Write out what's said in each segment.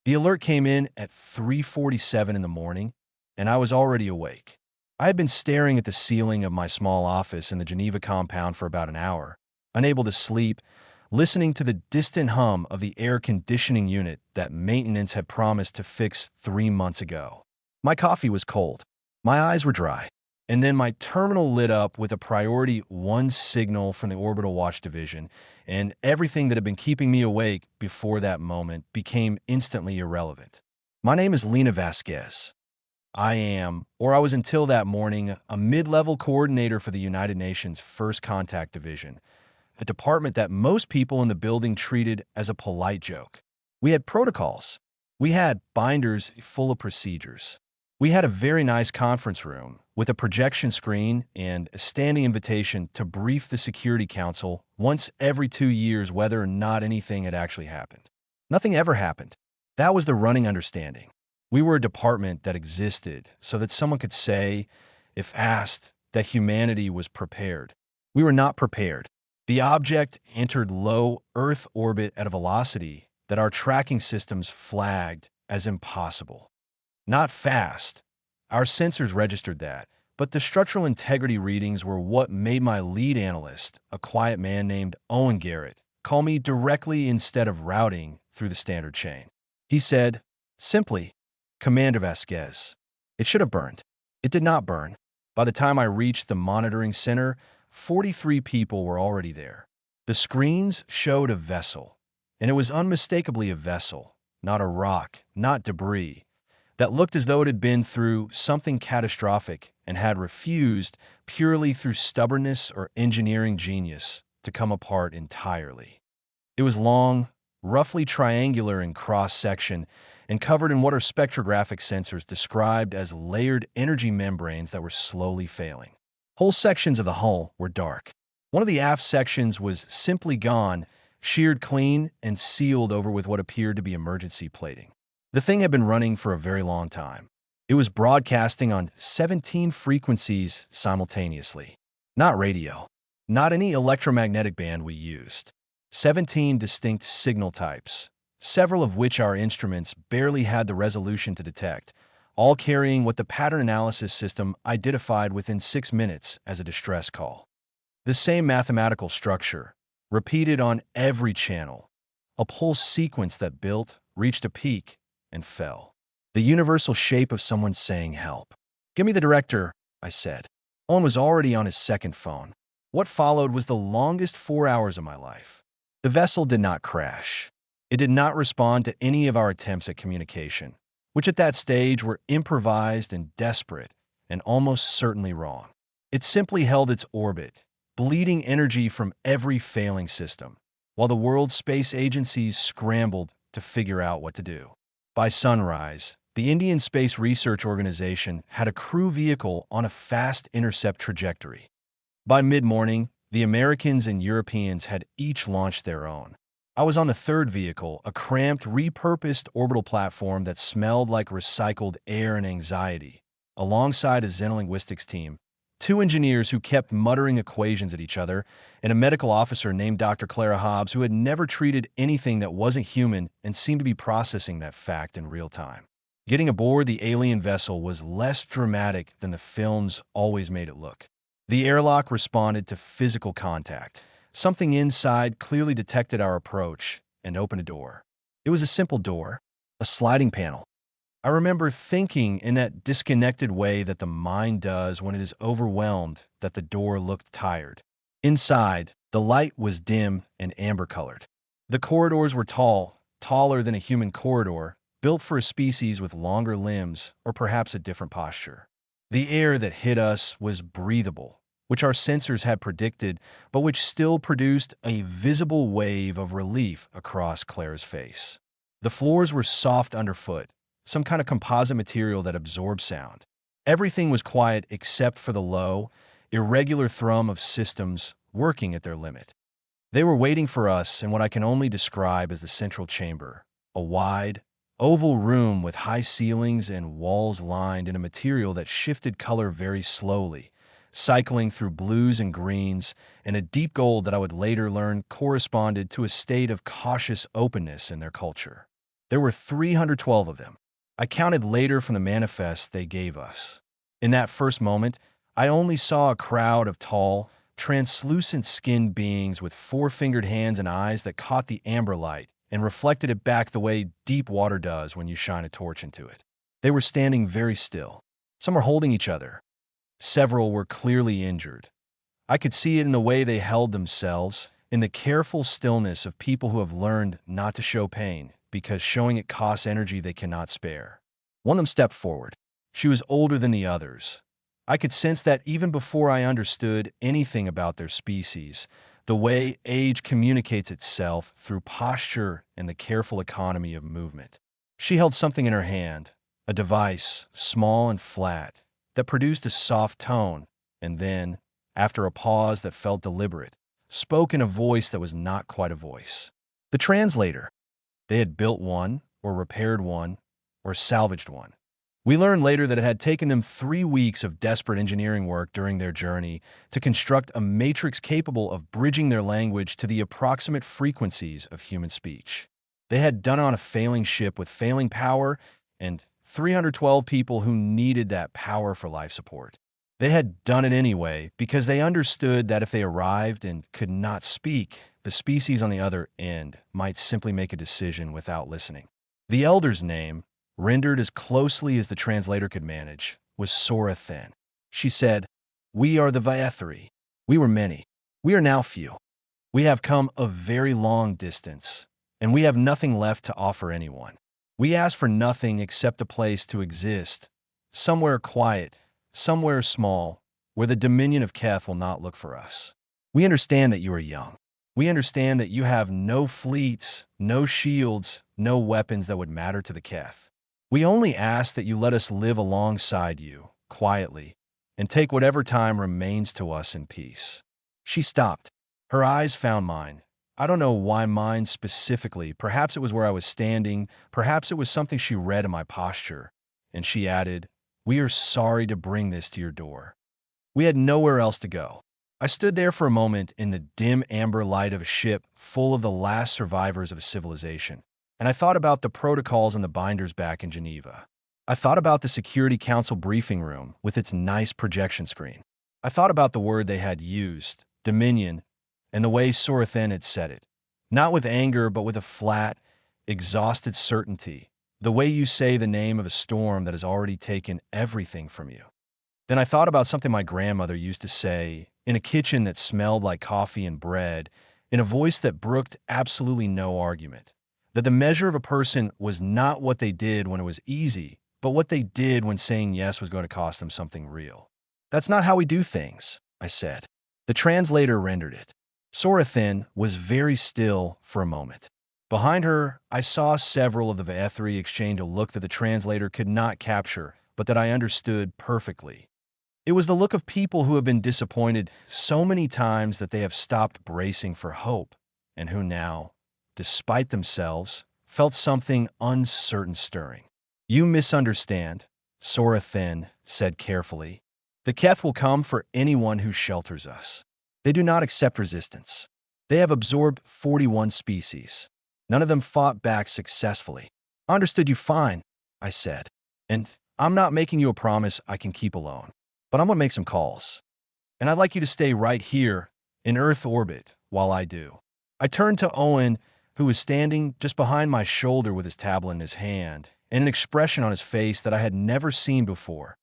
The alert came in at 3:47 in the morning, and I was already awake. I had been staring at the ceiling of my small office in the Geneva compound for about an hour, unable to sleep, listening to the distant hum of the air conditioning unit that maintenance had promised to fix 3 months ago. My coffee was cold. My eyes were dry. And then my terminal lit up with a priority 1 signal from the Orbital Watch Division, and everything that had been keeping me awake before that moment became instantly irrelevant. My name is Lena Vasquez. I am, or I was until that morning, a mid-level coordinator for the United Nations First Contact Division, a department that most people in the building treated as a polite joke. We had protocols. We had binders full of procedures. We had a very nice conference room with a projection screen and a standing invitation to brief the Security Council once every 2 years whether or not anything had actually happened. Nothing ever happened. That was the running understanding. We were a department that existed so that someone could say, if asked, that humanity was prepared. We were not prepared. The object entered low Earth orbit at a velocity that our tracking systems flagged as impossible. Not fast. Our sensors registered that, but the structural integrity readings were what made my lead analyst, a quiet man named Owen Garrett, call me directly instead of routing through the standard chain. He said, simply, Commander Vasquez. It should have burned. It did not burn. By the time I reached the monitoring center, 43 people were already there. The screens showed a vessel, and it was unmistakably a vessel, not a rock, not debris, that looked as though it had been through something catastrophic and had refused, purely through stubbornness or engineering genius, to come apart entirely. It was long, roughly triangular in cross-section, and covered in what our spectrographic sensors described as layered energy membranes that were slowly failing. Whole sections of the hull were dark. One of the aft sections was simply gone, sheared clean, and sealed over with what appeared to be emergency plating. The thing had been running for a very long time. It was broadcasting on 17 frequencies simultaneously. Not radio. Not any electromagnetic band we used. 17 distinct signal types, several of which our instruments barely had the resolution to detect, all carrying what the pattern analysis system identified within 6 minutes as a distress call. The same mathematical structure, repeated on every channel. A pulse sequence that built, reached a peak, and fell. The universal shape of someone saying help. Give me the director, I said. Owen was already on his second phone. What followed was the longest 4 hours of my life. The vessel did not crash. It did not respond to any of our attempts at communication, which at that stage were improvised and desperate and almost certainly wrong. It simply held its orbit, bleeding energy from every failing system, while the world's space agencies scrambled to figure out what to do. By sunrise, the Indian Space Research Organization had a crew vehicle on a fast intercept trajectory. By mid-morning, the Americans and Europeans had each launched their own. I was on the third vehicle, a cramped, repurposed orbital platform that smelled like recycled air and anxiety, alongside a xenolinguistics team, 2 engineers who kept muttering equations at each other, and a medical officer named Dr. Clara Hobbs who had never treated anything that wasn't human and seemed to be processing that fact in real time. Getting aboard the alien vessel was less dramatic than the films always made it look. The airlock responded to physical contact. Something inside clearly detected our approach and opened a door. It was a simple door, a sliding panel. I remember thinking in that disconnected way that the mind does when it is overwhelmed that the door looked tired. Inside, the light was dim and amber-colored. The corridors were tall, taller than a human corridor, built for a species with longer limbs or perhaps a different posture. The air that hit us was breathable, which our sensors had predicted, but which still produced a visible wave of relief across Claire's face. The floors were soft underfoot, some kind of composite material that absorbed sound. Everything was quiet except for the low, irregular thrum of systems working at their limit. They were waiting for us in what I can only describe as the central chamber, a wide, oval room with high ceilings and walls lined in a material that shifted color very slowly, cycling through blues and greens and a deep gold that I would later learn corresponded to a state of cautious openness in their culture. There were 312 of them. I counted later from the manifest they gave us. In that first moment, I only saw a crowd of tall, translucent-skinned beings with four-fingered hands and eyes that caught the amber light and reflected it back the way deep water does when you shine a torch into it. They were standing very still. Some were holding each other. Several were clearly injured. I could see it in the way they held themselves, in the careful stillness of people who have learned not to show pain, because showing it costs energy they cannot spare. One of them stepped forward. She was older than the others. I could sense that even before I understood anything about their species, the way age communicates itself through posture and the careful economy of movement. She held something in her hand, a device, small and flat, that produced a soft tone, and then, after a pause that felt deliberate, spoke in a voice that was not quite a voice. The translator. They had built one, or repaired one, or salvaged one. We learned later that it had taken them 3 weeks of desperate engineering work during their journey to construct a matrix capable of bridging their language to the approximate frequencies of human speech. They had done it on a failing ship with failing power and 312 people who needed that power for life support. They had done it anyway because they understood that if they arrived and could not speak, the species on the other end might simply make a decision without listening. The elder's name, rendered as closely as the translator could manage, was Sora Thin. She said, "We are the Vaethri. We were many. We are now few. We have come a very long distance, and we have nothing left to offer anyone. We ask for nothing except a place to exist, somewhere quiet, somewhere small, where the dominion of Keth will not look for us. We understand that you are young. We understand that you have no fleets, no shields, no weapons that would matter to the Keth. We only ask that you let us live alongside you, quietly, and take whatever time remains to us in peace." She stopped. Her eyes found mine. I don't know why mine specifically. Perhaps it was where I was standing. Perhaps it was something she read in my posture. And she added, "We are sorry to bring this to your door." We had nowhere else to go. I stood there for a moment in the dim amber light of a ship full of the last survivors of civilization, and I thought about the protocols and the binders back in Geneva. I thought about the Security Council briefing room with its nice projection screen. I thought about the word they had used, dominion, and the way Sorathen had said it, not with anger but with a flat, exhausted certainty, the way you say the name of a storm that has already taken everything from you. Then I thought about something my grandmother used to say in a kitchen that smelled like coffee and bread, in a voice that brooked absolutely no argument, that the measure of a person was not what they did when it was easy, but what they did when saying yes was going to cost them something real. "That's not how we do things," I said. The translator rendered it. Sorathin was very still for a moment. Behind her, I saw several of the Vaethri exchange a look that the translator could not capture, but that I understood perfectly. It was the look of people who have been disappointed so many times that they have stopped bracing for hope, and who now, despite themselves, felt something uncertain stirring. "You misunderstand," Sorathin said carefully. "The Keth will come for anyone who shelters us. They do not accept resistance. They have absorbed 41 species. None of them fought back successfully." "I understood you fine," I said. "And I'm not making you a promise I can keep alone. But I'm going to make some calls. And I'd like you to stay right here in Earth orbit while I do." I turned to Owen, who was standing just behind my shoulder with his tablet in his hand, and an expression on his face that I had never seen before,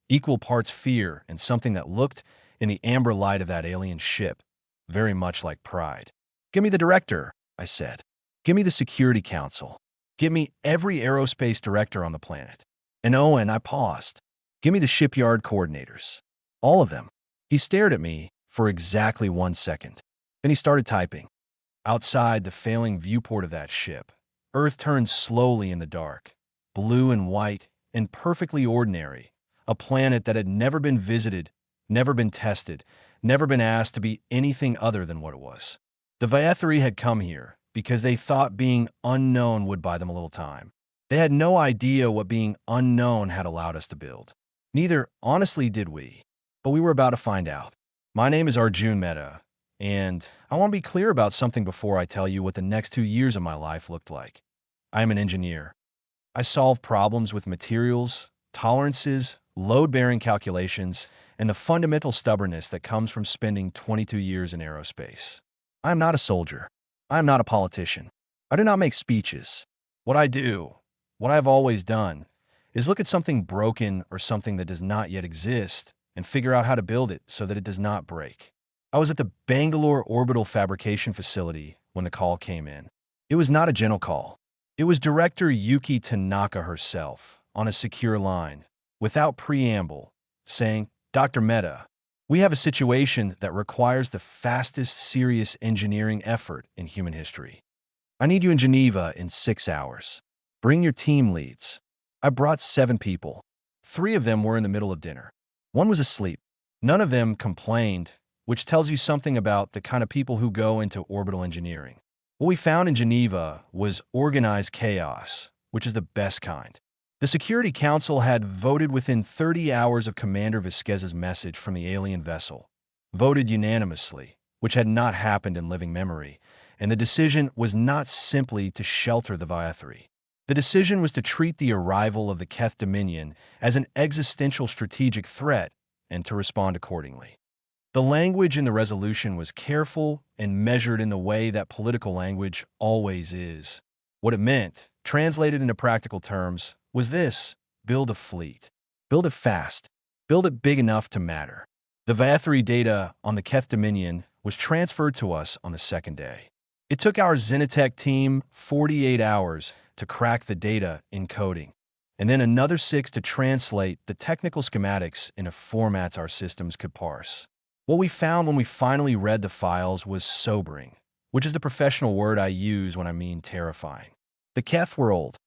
equal parts fear and something that looked, in the amber light of that alien ship, very much like pride. "Give me the director," I said. "Give me the Security Council. Give me every aerospace director on the planet." And Owen, I paused. "Give me the shipyard coordinators. All of them." He stared at me for exactly 1 second. Then he started typing. Outside the failing viewport of that ship, Earth turned slowly in the dark, blue and white and perfectly ordinary, a planet that had never been visited, never been tested, never been asked to be anything other than what it was. The Vaethri had come here because they thought being unknown would buy them a little time. They had no idea what being unknown had allowed us to build. Neither, honestly, did we, but we were about to find out. My name is Arjun Mehta, and I want to be clear about something before I tell you what the next 2 years of my life looked like. I am an engineer. I solve problems with materials, tolerances, load-bearing calculations, and the fundamental stubbornness that comes from spending 22 years in aerospace. I am not a soldier. I am not a politician. I do not make speeches. What I do, what I've always done, is look at something broken or something that does not yet exist and figure out how to build it so that it does not break. I was at the Bangalore Orbital Fabrication Facility when the call came in. It was not a gentle call. It was Director Yuki Tanaka herself, on a secure line, without preamble, saying, "Dr. Mehta, we have a situation that requires the fastest serious engineering effort in human history. I need you in Geneva in 6 hours. Bring your team leads." I brought 7 people. 3 of them were in the middle of dinner. 1 was asleep. None of them complained, which tells you something about the kind of people who go into orbital engineering. What we found in Geneva was organized chaos, which is the best kind. The Security Council had voted within 30 hours of Commander Vasquez's message from the alien vessel, voted unanimously, which had not happened in living memory, and the decision was not simply to shelter the Viathri. The decision was to treat the arrival of the Keth Dominion as an existential strategic threat and to respond accordingly. The language in the resolution was careful and measured in the way that political language always is. What it meant, translated into practical terms, was this: build a fleet. Build it fast. Build it big enough to matter. The Viathri data on the Keth Dominion was transferred to us on the second day. It took our Xenotech team 48 hours to crack the data in coding, and then another 6 to translate the technical schematics into formats our systems could parse. What we found when we finally read the files was sobering, which is the professional word I use when I mean terrifying. The Keth were old.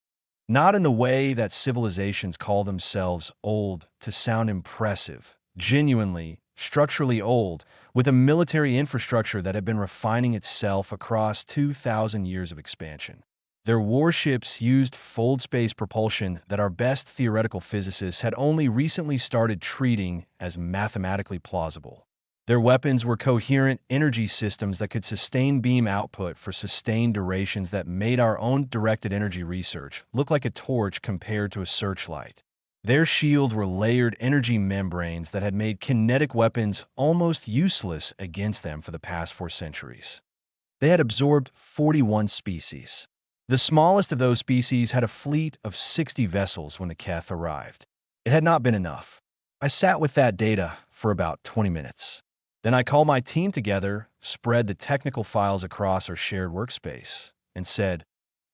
Not in the way that civilizations call themselves old to sound impressive, genuinely, structurally old, with a military infrastructure that had been refining itself across 2,000 years of expansion. Their warships used fold space propulsion that our best theoretical physicists had only recently started treating as mathematically plausible. Their weapons were coherent energy systems that could sustain beam output for sustained durations that made our own directed energy research look like a torch compared to a searchlight. Their shields were layered energy membranes that had made kinetic weapons almost useless against them for the past 4 centuries. They had absorbed 41 species. The smallest of those species had a fleet of 60 vessels when the Keth arrived. It had not been enough. I sat with that data for about 20 minutes. Then I called my team together, spread the technical files across our shared workspace, and said,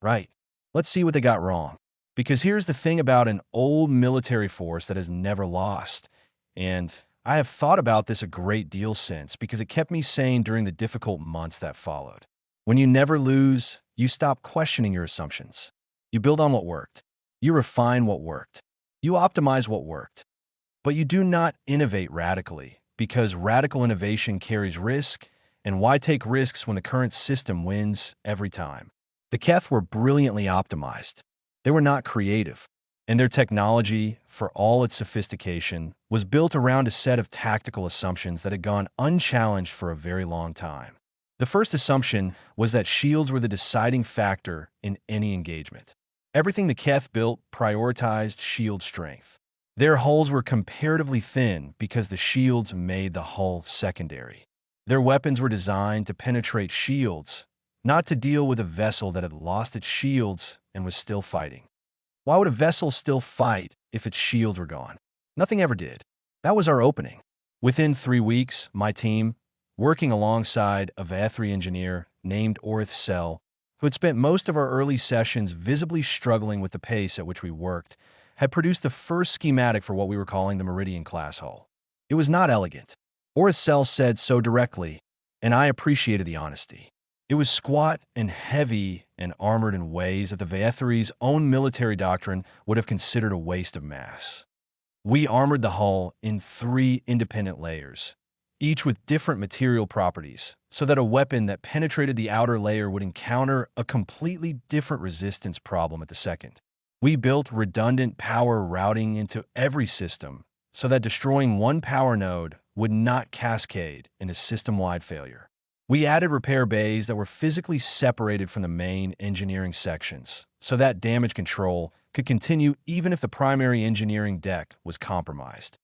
"Right, let's see what they got wrong. Because here's the thing about an old military force that has never lost. And I have thought about this a great deal since, because it kept me sane during the difficult months that followed. When you never lose, you stop questioning your assumptions. You build on what worked. You refine what worked. You optimize what worked. But you do not innovate radically, because radical innovation carries risk, and why take risks when the current system wins every time? The Keth were brilliantly optimized. They were not creative, and their technology, for all its sophistication, was built around a set of tactical assumptions that had gone unchallenged for a very long time. The first assumption was that shields were the deciding factor in any engagement. Everything the Keth built prioritized shield strength. Their hulls were comparatively thin because the shields made the hull secondary. Their weapons were designed to penetrate shields, not to deal with a vessel that had lost its shields and was still fighting. Why would a vessel still fight if its shields were gone? Nothing ever did. That was our opening. Within 3 weeks, my team, working alongside a Viathri engineer named Orith Sell, who had spent most of our early sessions visibly struggling with the pace at which we worked, had produced the first schematic for what we were calling the Meridian-class hull. It was not elegant. Orith Sell said so directly, and I appreciated the honesty. It was squat and heavy and armored in ways that the Viathri's own military doctrine would have considered a waste of mass. We armored the hull in 3 independent layers, each with different material properties, so that a weapon that penetrated the outer layer would encounter a completely different resistance problem at the second. We built redundant power routing into every system so that destroying one power node would not cascade into system-wide failure. We added repair bays that were physically separated from the main engineering sections, so that damage control could continue even if the primary engineering deck was compromised.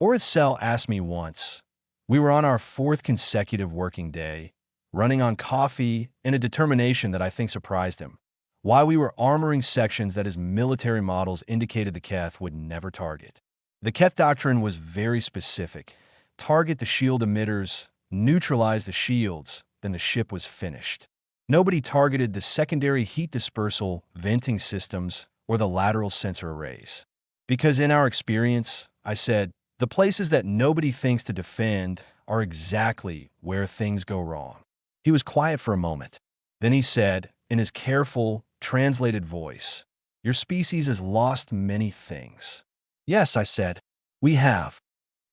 Oricel asked me once. We were on our fourth consecutive working day, running on coffee and a determination that I think surprised him, why we were armoring sections that his military models indicated the Keth would never target. The Keth doctrine was very specific. Target the shield emitters, neutralize the shields, then the ship was finished. Nobody targeted the secondary heat dispersal venting systems or the lateral sensor arrays. Because in our experience, I said, the places that nobody thinks to defend are exactly where things go wrong. He was quiet for a moment. Then he said, in his careful, translated voice, "Your species has lost many things." "Yes," I said, "we have.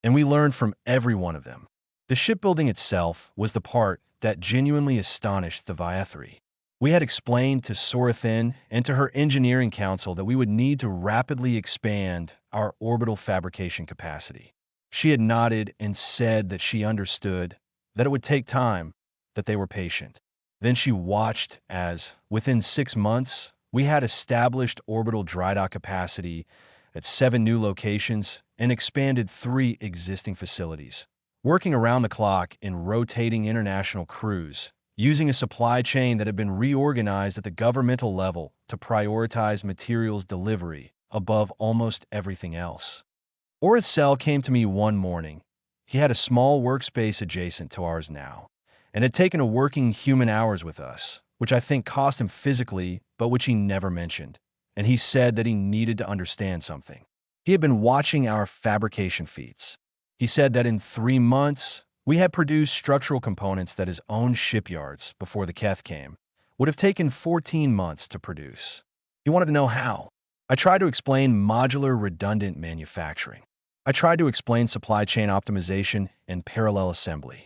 And we learned from every one of them." The shipbuilding itself was the part that genuinely astonished the Viethri. We had explained to Sorathin and to her engineering council that we would need to rapidly expand our orbital fabrication capacity. She had nodded and said that she understood, that it would take time, that they were patient. Then she watched as, within 6 months, we had established orbital dry dock capacity at 7 new locations and expanded 3 existing facilities, working around the clock in rotating international crews, using a supply chain that had been reorganized at the governmental level to prioritize materials delivery above almost everything else. Oricel came to me one morning. He had a small workspace adjacent to ours now, and had taken a working human hours with us, which I think cost him physically, but which he never mentioned. And he said that he needed to understand something. He had been watching our fabrication feats. He said that in 3 months, we had produced structural components that his own shipyards, before the Keth came, would have taken 14 months to produce. He wanted to know how. I tried to explain modular redundant manufacturing. I tried to explain supply chain optimization and parallel assembly.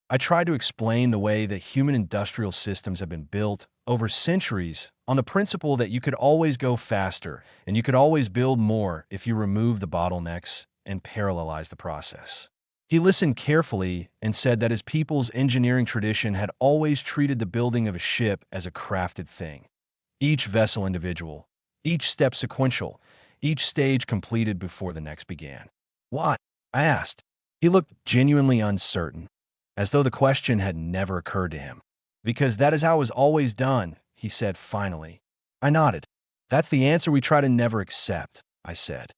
I tried to explain the way that human industrial systems have been built over centuries on the principle that you could always go faster and you could always build more if you remove the bottlenecks and parallelize the process. He listened carefully and said that his people's engineering tradition had always treated the building of a ship as a crafted thing. Each vessel individual, each step sequential, each stage completed before the next began. "What?" I asked. He looked genuinely uncertain, as though the question had never occurred to him. "Because that is how it was always done," he said finally. I nodded. "That's the answer we try to never accept," I said.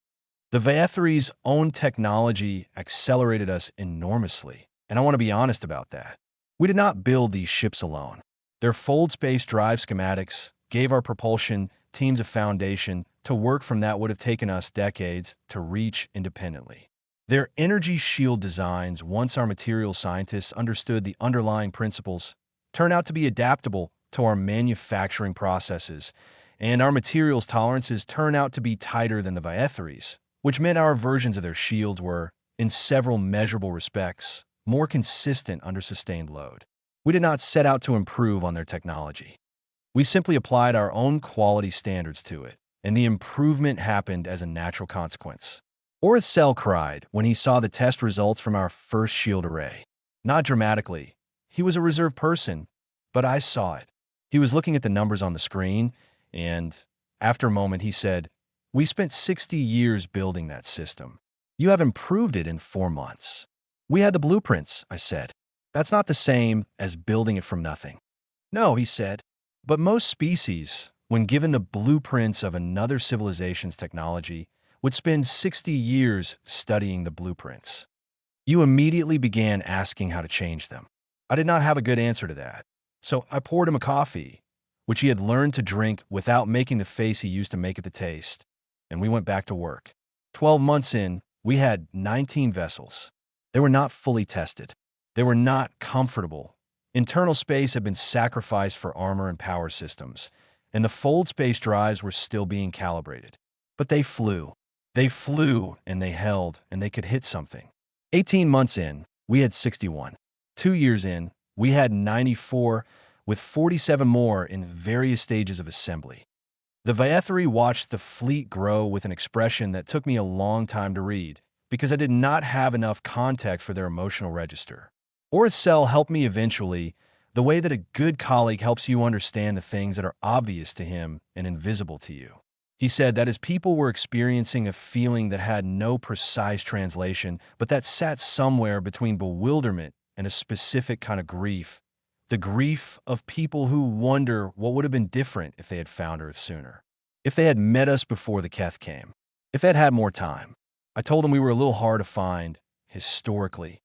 The Viethri's own technology accelerated us enormously, and I want to be honest about that. We did not build these ships alone. Their fold space drive schematics gave our propulsion teams a foundation to work from that would have taken us decades to reach independently. Their energy shield designs, once our materials scientists understood the underlying principles, turned out to be adaptable to our manufacturing processes, and our materials tolerances turn out to be tighter than the Viethri's, which meant our versions of their shields were, in several measurable respects, more consistent under sustained load. We did not set out to improve on their technology. We simply applied our own quality standards to it, and the improvement happened as a natural consequence. Oricel cried when he saw the test results from our first shield array. Not dramatically. He was a reserved person, but I saw it. He was looking at the numbers on the screen, and after a moment he said, "We spent 60 years building that system. You have improved it in 4 months." "We had the blueprints," I said. "That's not the same as building it from nothing." "No," he said. "But most species, when given the blueprints of another civilization's technology, would spend 60 years studying the blueprints." You immediately began asking how to change them. I did not have a good answer to that, so I poured him a coffee, which he had learned to drink without making the face he used to make at the taste, and we went back to work. 12 months in, we had 19 vessels. They were not fully tested. They were not comfortable. Internal space had been sacrificed for armor and power systems, and the fold space drives were still being calibrated. But they flew. They flew, and they held, and they could hit something. 18 months in, we had 61. 2 years in, we had 94, with 47 more in various stages of assembly. The Viethri watched the fleet grow with an expression that took me a long time to read, because I did not have enough context for their emotional register. Oricel helped me eventually, the way that a good colleague helps you understand the things that are obvious to him and invisible to you. He said that his people were experiencing a feeling that had no precise translation, but that sat somewhere between bewilderment and a specific kind of grief. The grief of people who wonder what would have been different if they had found Earth sooner. If they had met us before the Keth came. If they had had more time. I told him we were a little hard to find, historically.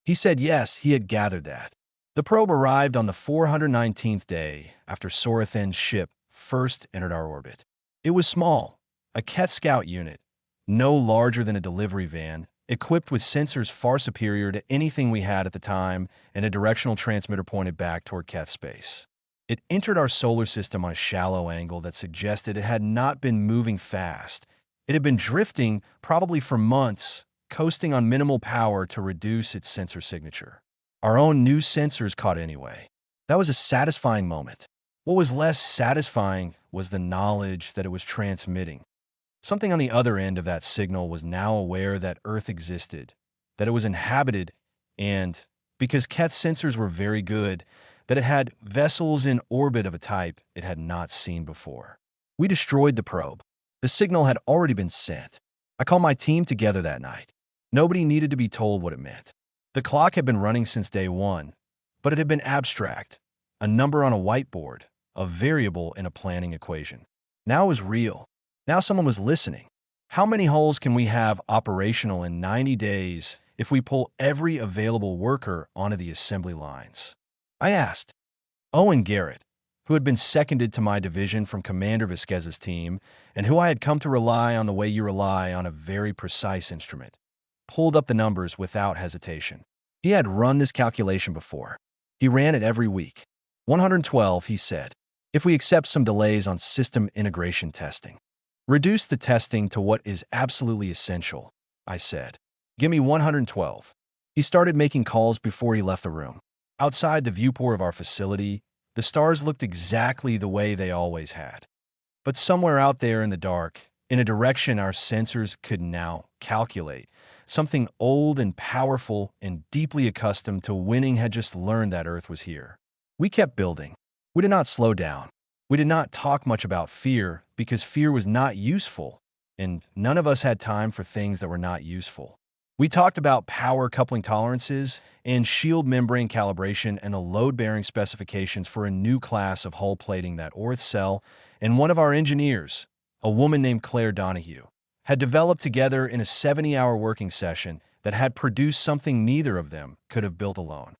He said yes, he had gathered that. The probe arrived on the 419th day after Sorathen's ship first entered our orbit. It was small, a Keth scout unit, no larger than a delivery van, equipped with sensors far superior to anything we had at the time and a directional transmitter pointed back toward Keth space. It entered our solar system on a shallow angle that suggested it had not been moving fast. It had been drifting, probably for months, coasting on minimal power to reduce its sensor signature. Our own new sensors caught anyway. That was a satisfying moment. What was less satisfying was the knowledge that it was transmitting. Something on the other end of that signal was now aware that Earth existed, that it was inhabited, and, because Keth sensors were very good, that it had vessels in orbit of a type it had not seen before. We destroyed the probe. The signal had already been sent. I called my team together that night. Nobody needed to be told what it meant. The clock had been running since day one, but it had been abstract, a number on a whiteboard, a variable in a planning equation. Now it was real. Now someone was listening. How many hulls can we have operational in 90 days if we pull every available worker onto the assembly lines? I asked. Owen Garrett, who had been seconded to my division from Commander Vasquez's team, and who I had come to rely on the way you rely on a very precise instrument, pulled up the numbers without hesitation. He had run this calculation before. He ran it every week. 112, he said, if we accept some delays on system integration testing. Reduce the testing to what is absolutely essential, I said. Give me 112. He started making calls before he left the room. Outside the viewport of our facility, the stars looked exactly the way they always had. But somewhere out there in the dark, in a direction our sensors could now calculate, something old and powerful and deeply accustomed to winning had just learned that Earth was here. We kept building. We did not slow down. We did not talk much about fear because fear was not useful, and none of us had time for things that were not useful. We talked about power coupling tolerances and shield membrane calibration and the load-bearing specifications for a new class of hull plating that Oricel and one of our engineers, a woman named Claire Donahue, had developed together in a 70-hour working session that had produced something neither of them could have built alone.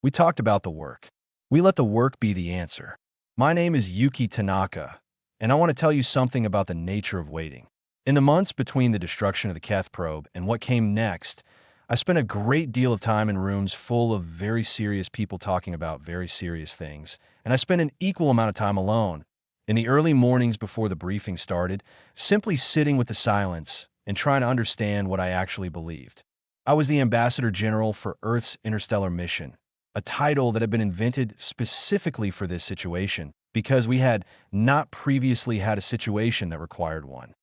We talked about the work. We let the work be the answer. My name is Yuki Tanaka, and I want to tell you something about the nature of waiting. In the months between the destruction of the Keth probe and what came next, I spent a great deal of time in rooms full of very serious people talking about very serious things, and I spent an equal amount of time alone, in the early mornings before the briefing started, simply sitting with the silence and trying to understand what I actually believed. I was the Ambassador General for Earth's Interstellar Mission, a title that had been invented specifically for this situation because we had not previously had a situation that required one.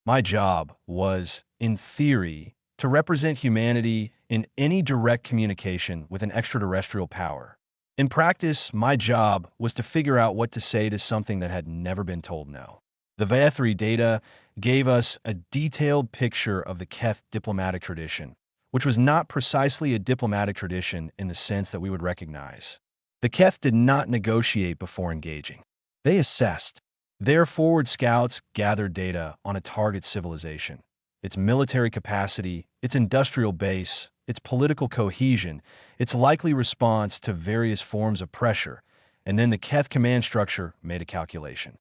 My job was, in theory, to represent humanity in any direct communication with an extraterrestrial power. In practice, my job was to figure out what to say to something that had never been told no. The Vaethri data gave us a detailed picture of the Keth diplomatic tradition, which was not precisely a diplomatic tradition in the sense that we would recognize. The Keth did not negotiate before engaging. They assessed. Their forward scouts gathered data on a target civilization, its military capacity, its industrial base, its political cohesion, its likely response to various forms of pressure, and then the Keth command structure made a calculation.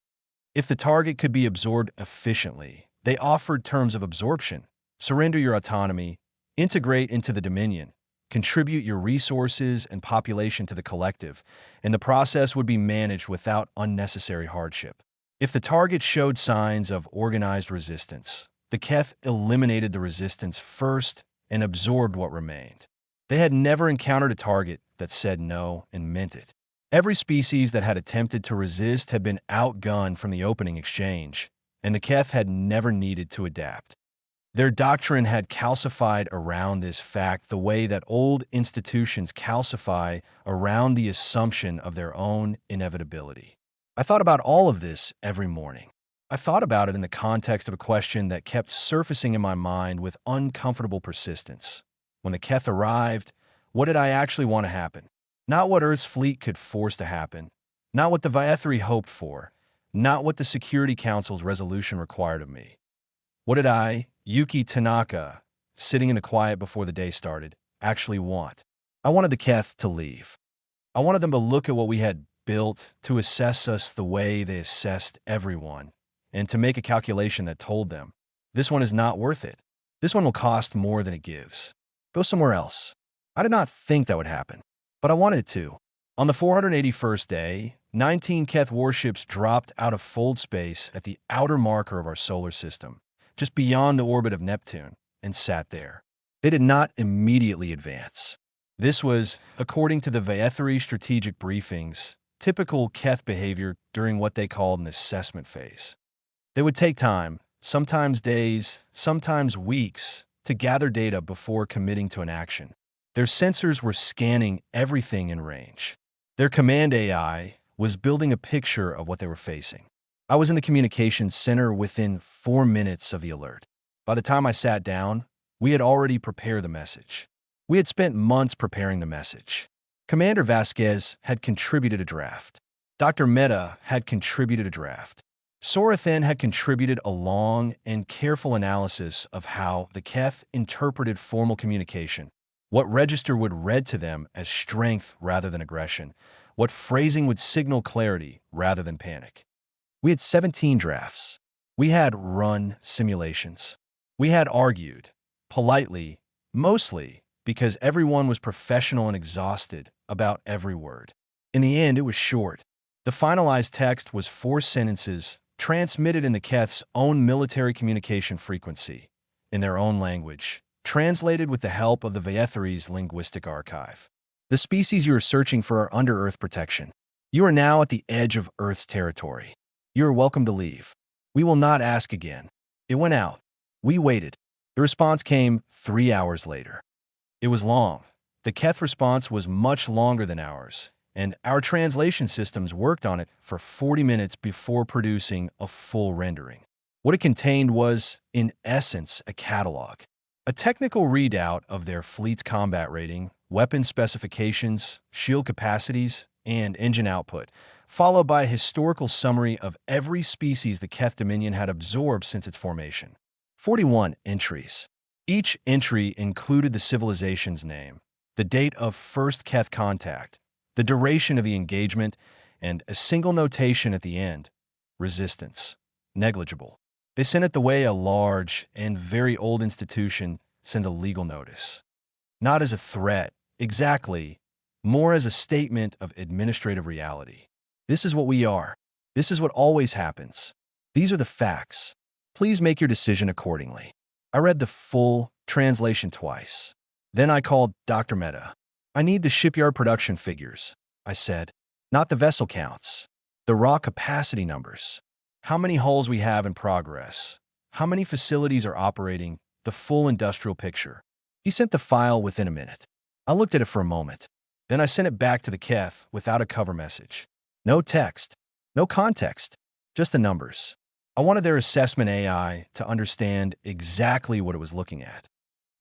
If the target could be absorbed efficiently, they offered terms of absorption: surrender your autonomy, integrate into the Dominion, contribute your resources and population to the collective, and the process would be managed without unnecessary hardship. If the target showed signs of organized resistance, the Keth eliminated the resistance first and absorbed what remained. They had never encountered a target that said no and meant it. Every species that had attempted to resist had been outgunned from the opening exchange, and the Keth had never needed to adapt. Their doctrine had calcified around this fact the way that old institutions calcify around the assumption of their own inevitability. I thought about all of this every morning. I thought about it in the context of a question that kept surfacing in my mind with uncomfortable persistence. When the Keth arrived, what did I actually want to happen? Not what Earth's fleet could force to happen, not what the Viethri hoped for, not what the Security Council's resolution required of me. What did I, Yuki Tanaka, sitting in the quiet before the day started, actually want? I wanted the Keth to leave. I wanted them to look at what we had built, to assess us the way they assessed everyone, and to make a calculation that told them, this one is not worth it. This one will cost more than it gives. Go somewhere else. I did not think that would happen, but I wanted it to. On the 481st day, 19 Keth warships dropped out of fold space at the outer marker of our solar system, just beyond the orbit of Neptune, and sat there. They did not immediately advance. This was, according to the Viethri strategic briefings, typical Keth behavior during what they called an assessment phase. They would take time, sometimes days, sometimes weeks, to gather data before committing to an action. Their sensors were scanning everything in range. Their command AI was building a picture of what they were facing. I was in the communications center within 4 minutes of the alert. By the time I sat down, we had already prepared the message. We had spent months preparing the message. Commander Vasquez had contributed a draft. Dr. Mehta had contributed a draft. Sorathan had contributed a long and careful analysis of how the Keth interpreted formal communication, what register would read to them as strength rather than aggression, what phrasing would signal clarity rather than panic. We had 17 drafts. We had run simulations. We had argued, politely, mostly because everyone was professional and exhausted about every word. In the end, it was short. The finalized text was 4 sentences transmitted in the Keth's own military communication frequency, in their own language, translated with the help of the Viethri's linguistic archive. The species you are searching for are under Earth protection. You are now at the edge of Earth's territory. You are welcome to leave. We will not ask again. It went out. We waited. The response came 3 hours later. It was long. The Keth response was much longer than ours, and our translation systems worked on it for 40 minutes before producing a full rendering. What it contained was, in essence, a catalog. A technical readout of their fleet's combat rating, weapon specifications, shield capacities, and engine output, followed by a historical summary of every species the Keth Dominion had absorbed since its formation. 41 entries. Each entry included the civilization's name, the date of first Keth contact, the duration of the engagement, and a single notation at the end: resistance, negligible. They sent it the way a large and very old institution sends a legal notice. Not as a threat, exactly, more as a statement of administrative reality. This is what we are. This is what always happens. These are the facts. Please make your decision accordingly. I read the full translation twice. Then I called Dr. Mehta. I need the shipyard production figures, I said. Not the vessel counts. The raw capacity numbers. How many hulls we have in progress. How many facilities are operating. The full industrial picture. He sent the file within a minute. I looked at it for a moment. Then I sent it back to the Keth without a cover message. No text. No context. Just the numbers. I wanted their assessment AI to understand exactly what it was looking at.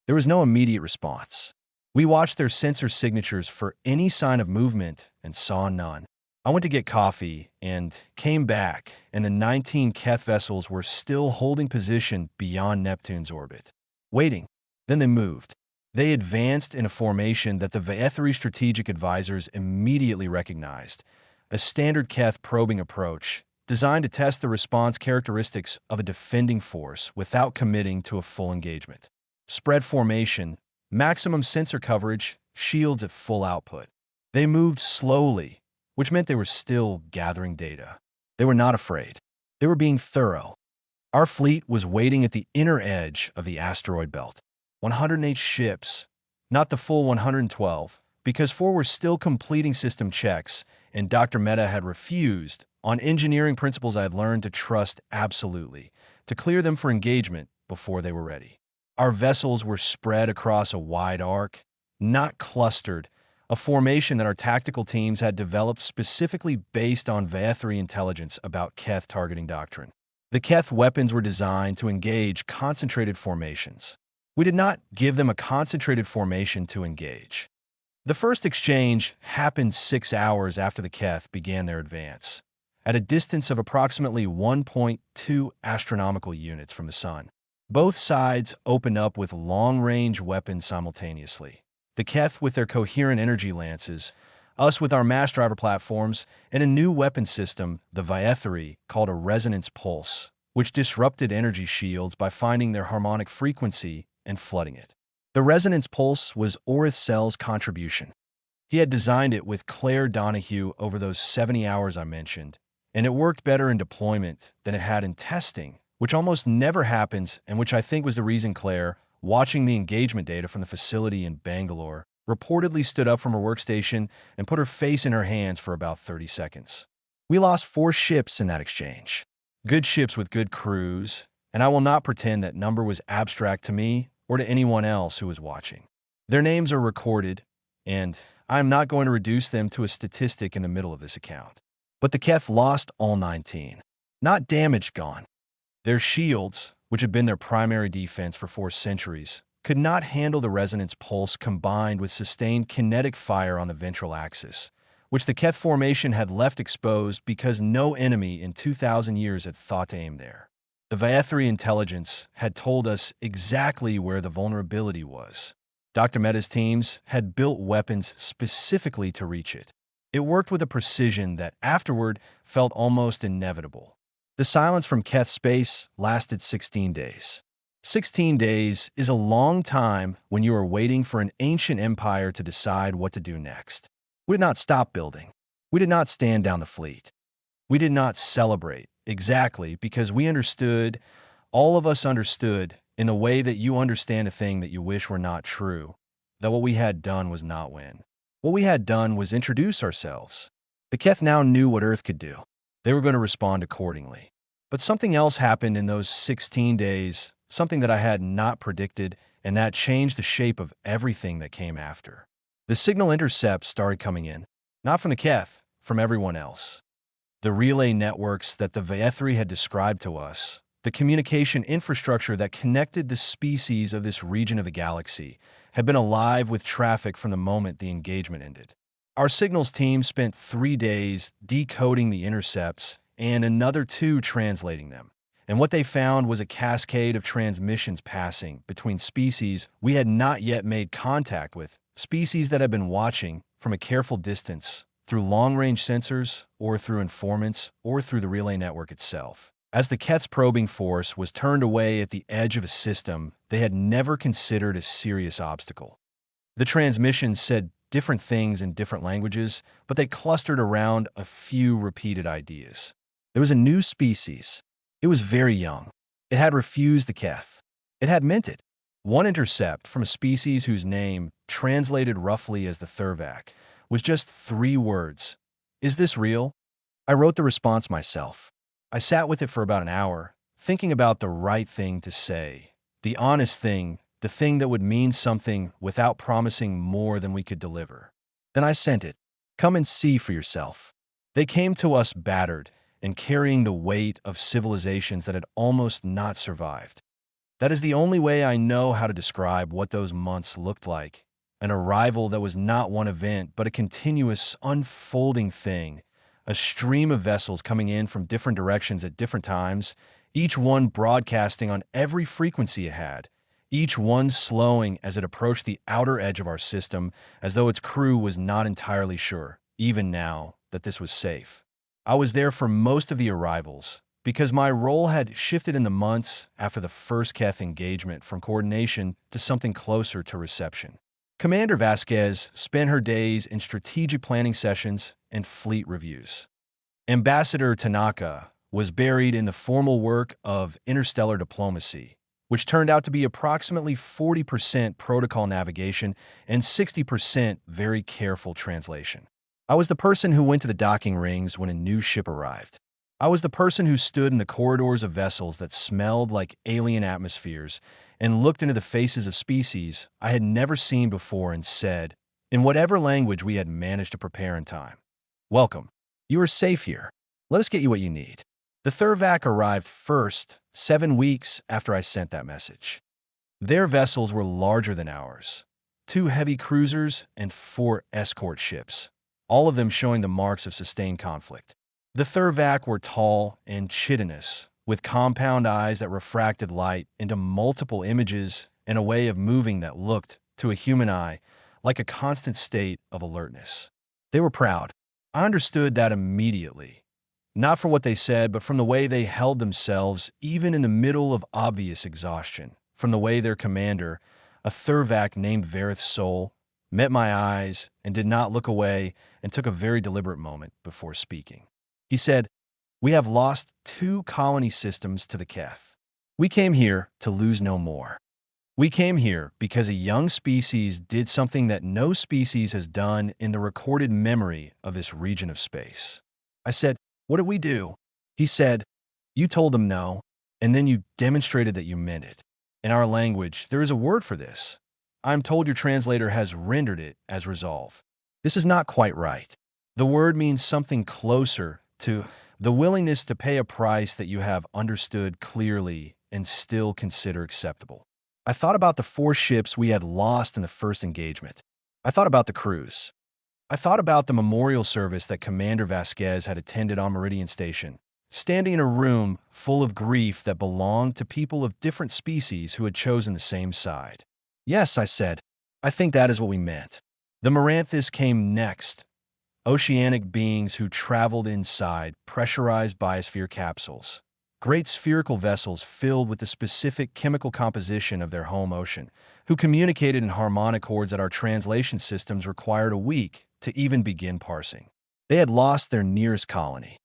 There was no immediate response. We watched their sensor signatures for any sign of movement and saw none. I went to get coffee and came back, and the 19 Keth vessels were still holding position beyond Neptune's orbit, waiting. Then they moved. They advanced in a formation that the Viethri strategic advisors immediately recognized, a standard Keth probing approach designed to test the response characteristics of a defending force without committing to a full engagement. Spread formation, maximum sensor coverage, shields at full output. They moved slowly, which meant they were still gathering data. They were not afraid. They were being thorough. Our fleet was waiting at the inner edge of the asteroid belt. 108 ships, not the full 112, because 4 were still completing system checks, and Dr. Mehta had refused, on engineering principles I had learned to trust absolutely, to clear them for engagement before they were ready. Our vessels were spread across a wide arc, not clustered, a formation that our tactical teams had developed specifically based on Vaethri intelligence about Keth targeting doctrine. The Keth weapons were designed to engage concentrated formations. We did not give them a concentrated formation to engage. The first exchange happened 6 hours after the Keth began their advance, at a distance of approximately 1.2 astronomical units from the Sun. Both sides opened up with long-range weapons simultaneously. The Keth with their coherent energy lances, us with our mass driver platforms, and a new weapon system, the Vaethri, called a resonance pulse, which disrupted energy shields by finding their harmonic frequency and flooding it. The resonance pulse was Orith Cell's contribution. He had designed it with Claire Donahue over those 70 hours I mentioned, and it worked better in deployment than it had in testing, which almost never happens and which I think was the reason Claire, watching the engagement data from the facility in Bangalore, reportedly stood up from her workstation and put her face in her hands for about 30 seconds. We lost 4 ships in that exchange. Good ships with good crews, and I will not pretend that number was abstract to me or to anyone else who was watching. Their names are recorded, and I am not going to reduce them to a statistic in the middle of this account. But the Keth lost all 19. Not damaged gone. Their shields, which had been their primary defense for 4 centuries, could not handle the resonance pulse combined with sustained kinetic fire on the ventral axis, which the Keth formation had left exposed because no enemy in 2,000 years had thought to aim there. The Vaethri intelligence had told us exactly where the vulnerability was. Dr. Mehta's teams had built weapons specifically to reach it. It worked with a precision that afterward felt almost inevitable. The silence from Keth space lasted 16 days. 16 days is a long time when you are waiting for an ancient empire to decide what to do next. We did not stop building. We did not stand down the fleet. We did not celebrate, exactly, because we understood, all of us understood, in the way that you understand a thing that you wish were not true, that what we had done was not win. What we had done was introduce ourselves. The Keth now knew what Earth could do. They were going to respond accordingly. But something else happened in those 16 days, something that I had not predicted, and that changed the shape of everything that came after. The signal intercepts started coming in, not from the Keth, from everyone else. The relay networks that the Vaethri had described to us, the communication infrastructure that connected the species of this region of the galaxy, had been alive with traffic from the moment the engagement ended. Our signals team spent 3 days decoding the intercepts and another 2 translating them. And what they found was a cascade of transmissions passing between species we had not yet made contact with, species that had been watching from a careful distance through long-range sensors or through informants or through the relay network itself. As the Keth's probing force was turned away at the edge of a system they had never considered a serious obstacle. The transmissions said different things in different languages, but they clustered around a few repeated ideas. There was a new species. It was very young. It had refused the Keth. It had minted. One intercept from a species whose name, translated roughly as the Thurvak, was just 3 words. Is this real? I wrote the response myself. I sat with it for about an hour, thinking about the right thing to say, the honest thing, the thing that would mean something without promising more than we could deliver. Then I sent it. Come and see for yourself. They came to us battered and carrying the weight of civilizations that had almost not survived. That is the only way I know how to describe what those months looked like. An arrival that was not one event, but a continuous, unfolding thing. A stream of vessels coming in from different directions at different times, each one broadcasting on every frequency it had, each one slowing as it approached the outer edge of our system, as though its crew was not entirely sure, even now, that this was safe. I was there for most of the arrivals, because my role had shifted in the months after the first Keth engagement from coordination to something closer to reception. Commander Vasquez spent her days in strategic planning sessions and fleet reviews. Ambassador Tanaka was buried in the formal work of interstellar diplomacy, which turned out to be approximately 40% protocol navigation and 60% very careful translation. I was the person who went to the docking rings when a new ship arrived. I was the person who stood in the corridors of vessels that smelled like alien atmospheres and looked into the faces of species I had never seen before and said, in whatever language we had managed to prepare in time, "Welcome. You are safe here. Let us get you what you need." The Thurvac arrived first, 7 weeks after I sent that message. Their vessels were larger than ours. 2 heavy cruisers and 4 escort ships, all of them showing the marks of sustained conflict. The Thurvac were tall and chitinous, with compound eyes that refracted light into multiple images in a way of moving that looked, to a human eye, like a constant state of alertness. They were proud. I understood that immediately. Not from what they said, but from the way they held themselves, even in the middle of obvious exhaustion. From the way their commander, a Thurvac named Varith Sol, met my eyes and did not look away and took a very deliberate moment before speaking. He said, "We have lost 2 colony systems to the Keth. We came here to lose no more. We came here because a young species did something that no species has done in the recorded memory of this region of space." I said, "What did we do?" He said, "You told them no, and then you demonstrated that you meant it. In our language, there is a word for this. I'm told your translator has rendered it as resolve. This is not quite right. The word means something closer to the willingness to pay a price that you have understood clearly and still consider acceptable." I thought about the 4 ships we had lost in the first engagement. I thought about the crews. I thought about the memorial service that Commander Vasquez had attended on Meridian Station, standing in a room full of grief that belonged to people of different species who had chosen the same side. "Yes," I said, "I think that is what we meant." The Maranthus came next, oceanic beings who traveled inside pressurized biosphere capsules, great spherical vessels filled with the specific chemical composition of their home ocean, who communicated in harmonic chords that our translation systems required a week to even begin parsing. They had lost their nearest colony.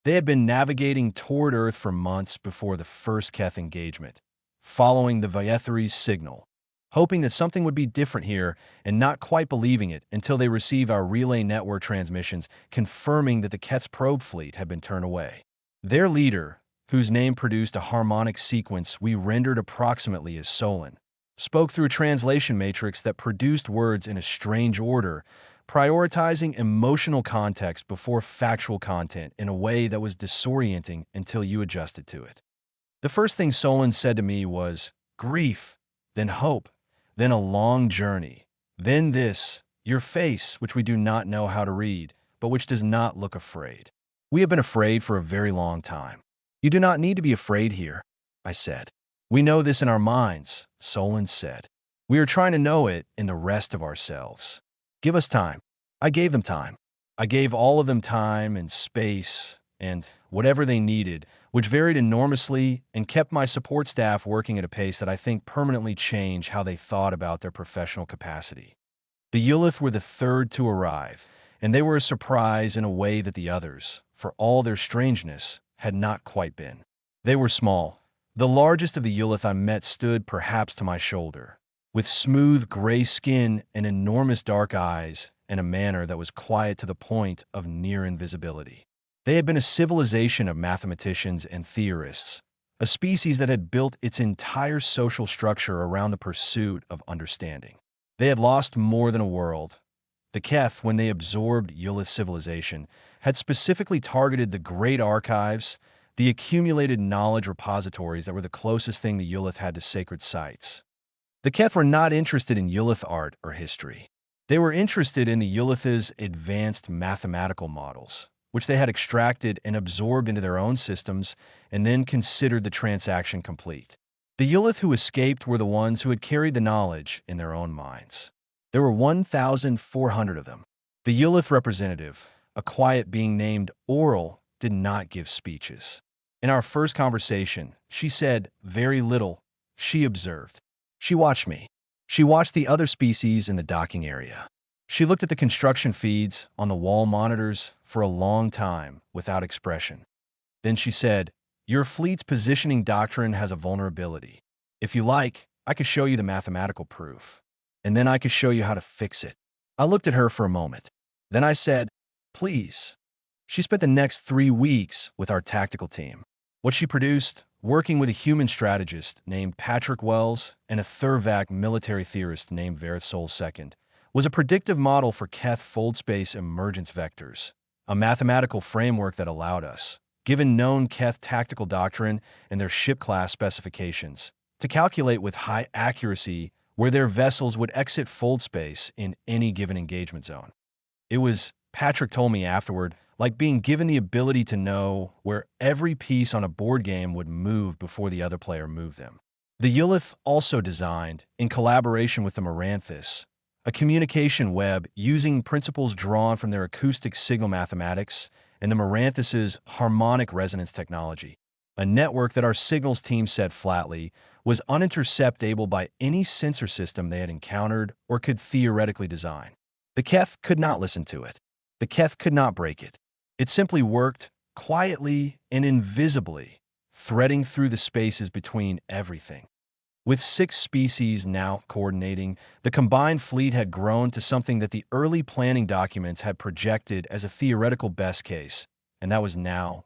They had been navigating toward Earth for months before the first Keth engagement, following the Vietheri's signal, hoping that something would be different here and not quite believing it until they received our relay network transmissions confirming that the Keth's probe fleet had been turned away. Their leader, whose name produced a harmonic sequence we rendered approximately as Solon, spoke through a translation matrix that produced words in a strange order, prioritizing emotional context before factual content in a way that was disorienting until you adjusted to it. The first thing Solon said to me was, "Grief, then hope, then a long journey, then this, your face, which we do not know how to read, but which does not look afraid. We have been afraid for a very long time." "You do not need to be afraid here," I said. "We know this in our minds," Solon said. "We are trying to know it in the rest of ourselves. Give us time." I gave them time. I gave all of them time and space and whatever they needed, which varied enormously and kept my support staff working at a pace that I think permanently changed how they thought about their professional capacity. The Yulith were the 3rd to arrive, and they were a surprise in a way that the others, for all their strangeness, had not quite been. They were small. The largest of the Yulith I met stood perhaps to my shoulder, with smooth gray skin and enormous dark eyes and a manner that was quiet to the point of near invisibility. They had been a civilization of mathematicians and theorists, a species that had built its entire social structure around the pursuit of understanding. They had lost more than a world. The Keth, when they absorbed Yulith civilization, had specifically targeted the great archives, the accumulated knowledge repositories that were the closest thing the Yulith had to sacred sites. The Keth were not interested in Yulith art or history. They were interested in the Yulith's advanced mathematical models, which they had extracted and absorbed into their own systems and then considered the transaction complete. The Yulith who escaped were the ones who had carried the knowledge in their own minds. There were 1,400 of them. The Yulith representative, a quiet being named Oral, did not give speeches. In our first conversation, she said very little. She observed. She watched me. She watched the other species in the docking area. She looked at the construction feeds on the wall monitors for a long time without expression. Then she said, "Your fleet's positioning doctrine has a vulnerability. If you like, I could show you the mathematical proof, and then I could show you how to fix it." I looked at her for a moment. Then I said, "Please." She spent the next 3 weeks with our tactical team. What she produced, working with a human strategist named Patrick Wells and a Thurvac military theorist named Verisol II, was a predictive model for Keth fold space emergence vectors, a mathematical framework that allowed us, given known Keth tactical doctrine and their ship class specifications, to calculate with high accuracy where their vessels would exit fold space in any given engagement zone. It was, Patrick told me afterward, like being given the ability to know where every piece on a board game would move before the other player moved them. The Yulith also designed, in collaboration with the Maranthus, a communication web using principles drawn from their acoustic signal mathematics and the Maranthus's harmonic resonance technology, a network that our signals team said flatly was uninterceptable by any sensor system they had encountered or could theoretically design. The Keth could not listen to it. The Keth could not break it. It simply worked quietly and invisibly, threading through the spaces between everything. With 6 species now coordinating, the combined fleet had grown to something that the early planning documents had projected as a theoretical best case, and that was now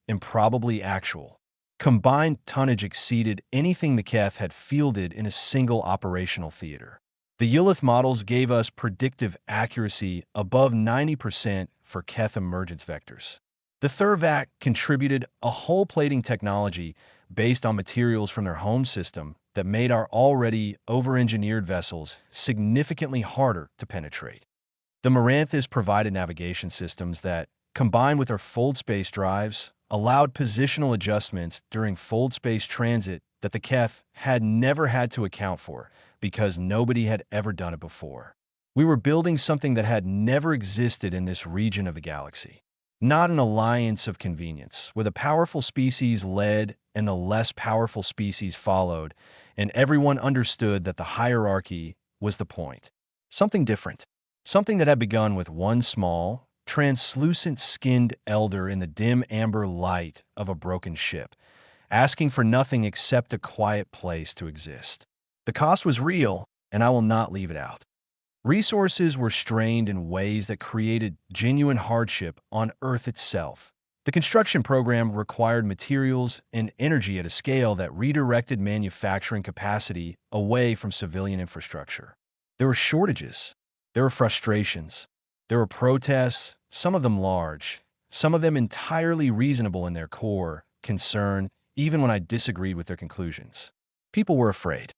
improbably actual. Combined tonnage exceeded anything the Keth had fielded in a single operational theater. The Yulith models gave us predictive accuracy above 90% for Keth emergence vectors. The Thurvac contributed a hull plating technology based on materials from their home system that made our already over-engineered vessels significantly harder to penetrate. The Maranthus provided navigation systems that, combined with our fold space drives, allowed positional adjustments during fold space transit that the Keth had never had to account for because nobody had ever done it before. We were building something that had never existed in this region of the galaxy. Not an alliance of convenience, where the powerful species led and the less powerful species followed, and everyone understood that the hierarchy was the point. Something different. Something that had begun with one small, translucent-skinned elder in the dim amber light of a broken ship, asking for nothing except a quiet place to exist. The cost was real, and I will not leave it out. Resources were strained in ways that created genuine hardship on Earth itself. The construction program required materials and energy at a scale that redirected manufacturing capacity away from civilian infrastructure. There were shortages. There were frustrations. There were protests, some of them large, some of them entirely reasonable in their core, concern, even when I disagreed with their conclusions. People were afraid.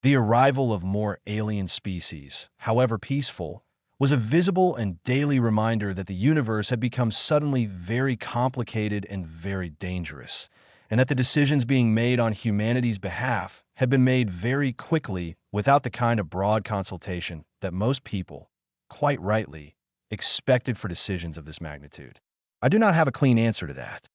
The arrival of more alien species, however peaceful, was a visible and daily reminder that the universe had become suddenly very complicated and very dangerous, and that the decisions being made on humanity's behalf had been made very quickly without the kind of broad consultation that most people, quite rightly, expected for decisions of this magnitude. I do not have a clean answer to that.